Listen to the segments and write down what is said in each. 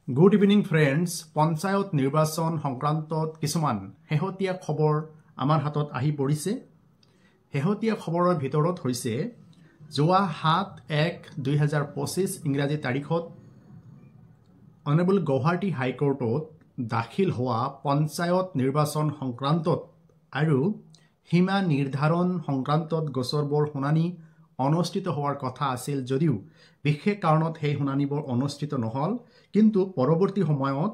Good evening friends, panchayat নিৰ্বাচন সংক্ৰান্তত কিছুমান হেহতীয়া খবৰ আমাৰ হাতত আহি পৰিছে। হেহতীয়া খবৰৰ ভিতৰত হৈছে যোৱা 7/1/2025 ইংৰাজী তাৰিখত অনাৰেবল গুৱাহাটী হাইকোৰ্টত দাখিল হোৱা পঞ্চায়ত নিৰ্বাচন সংক্ৰান্তত আৰু সীমা নিৰ্ধাৰণ সংক্ৰান্তত গোচৰবোৰ শুনানি অনুষ্ঠিত হোৱাৰ কথা আছিল যদিও বিশেষ কাৰণত সেই শুনানিবোৰ অনুষ্ঠিত নহল, কিন্তু পৰৱৰ্তী সময়ত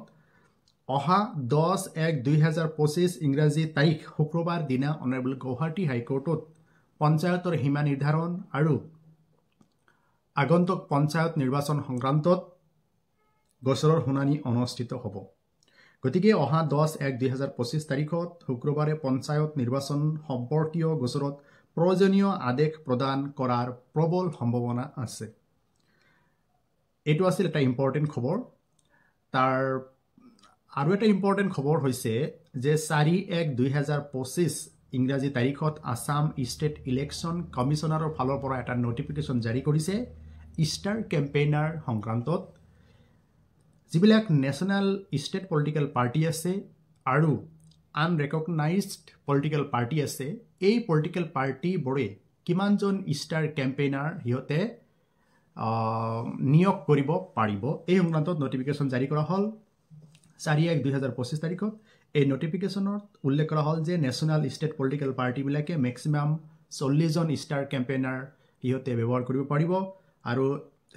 অহা 10/1/2025 ইংৰাজী তাৰিখ শুক্ৰবাৰ দিনা অনাৰেবল গুৱাহাটী হাইকোৰ্টত পঞ্চায়তৰ সীমা নিৰ্ধাৰণ আৰু আগন্তুক পঞ্চায়ত নিৰ্বাচন সংক্ৰান্তত গোচৰৰ শুনানি অনুষ্ঠিত হ'ব। গতিকে অহা 10/1/2025 তাৰিখত শুক্ৰবাৰে পঞ্চায়ত নিৰ্বাচন সম্পৰ্কীয় গোচৰত প্ৰয়োজনীয় আদেশ প্ৰদান কৰাৰ প্ৰবল সম্ভাৱনা আছে। এইটো আছিল এটা ইম্পৰ্টেণ্ট খবৰ। তাৰ আৰু এটা ইম্পৰ্টেণ্ট খবৰ হৈছে যে 4/1/2025 ইংৰাজী তাৰিখত আসাম ষ্টেট ইলেকশ্যন কমিশ্যনাৰৰ ফালৰ পৰা এটা নটিফিকেশ্যন জাৰি কৰিছে ষ্টাৰ কেম্পেইনাৰ সংক্ৰান্তত। যিবিলাক নেশ্যনেল ষ্টেট পলিটিকেল পাৰ্টি আছে আৰু আনৰেকগনাইজড পলিটিকেল পাৰ্টি আছে, এই পলিটিকেল পাৰ্টিবোৰে কিমানজন ষ্টাৰ কেম্পেইনাৰ সিহঁতে নিয়োগ কৰিব পাৰিব, এই সংক্ৰান্তত নটিফিকেশ্যন জাৰি কৰা হ'ল 4/1/2025 তাৰিখত। এই নটিফিকেশ্যনত উল্লেখ কৰা হ'ল যে নেশ্যনেল ষ্টেট পলিটিকেল পাৰ্টিবিলাকে মেক্সিমাম 40জন ষ্টাৰ কেম্পেইনাৰ সিহঁতে ব্যৱহাৰ কৰিব পাৰিব আৰু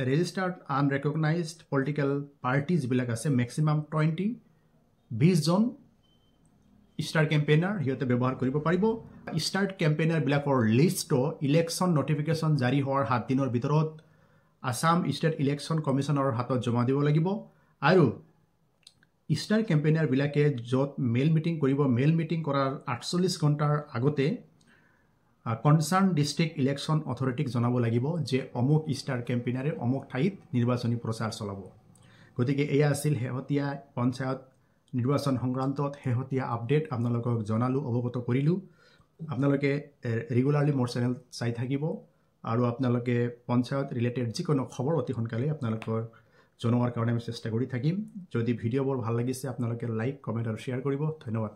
ৰেজিষ্টাৰ্ড আনৰেকগনাইজড পলিটিকেল পাৰ্টি যিবিলাক আছে মেক্সিমাম 20জন ষ্টাৰ কেম্পেইনাৰ সিহঁতে ব্যৱহাৰ কৰিব পাৰিব। ষ্টাৰ কেম্পেইনাৰবিলাকৰ লিষ্টটো ইলেকশ্যন নটিফিকেশ্যন জাৰি হোৱাৰ 7 দিনৰ ভিতৰত আসাম ষ্টেট ইলেকশ্যন কমিশ্যনাৰৰ হাতত জমা দিব লাগিব আৰু ষ্টাৰ কেম্পেইনাৰবিলাকে য'ত মেইল মিটিং কৰিব, মেইল মিটিং কৰাৰ 48 ঘণ্টাৰ আগতে কনচাৰ্ণ ডিষ্ট্ৰিক্ট ইলেকশ্যন অথৰিটিক জনাব লাগিব যে অমুক ষ্টাৰ কেম্পেইনাৰে অমুক ঠাইত নিৰ্বাচনী প্ৰচাৰ চলাব। গতিকে এয়া আছিল শেহতীয়া পঞ্চায়ত নিৰ্বাচন সংক্ৰান্তত শেহতীয়া আপডেট আপোনালোকক জনালোঁ, অৱগত কৰিলোঁ। আপোনালোকে ৰেগুলাৰলি মোৰ চেনেল চাই থাকিব আৰু আপোনালোকে পঞ্চায়ত ৰিলেটেড যিকোনো খবৰ অতি সোনকালে আপোনালোকৰ জনোৱাৰ কাৰণে আমি চেষ্টা কৰি থাকিম। যদি ভিডিঅ'বোৰ ভাল লাগিছে আপোনালোকে লাইক, কমেণ্ট আৰু শ্বেয়াৰ কৰিব। ধন্যবাদ।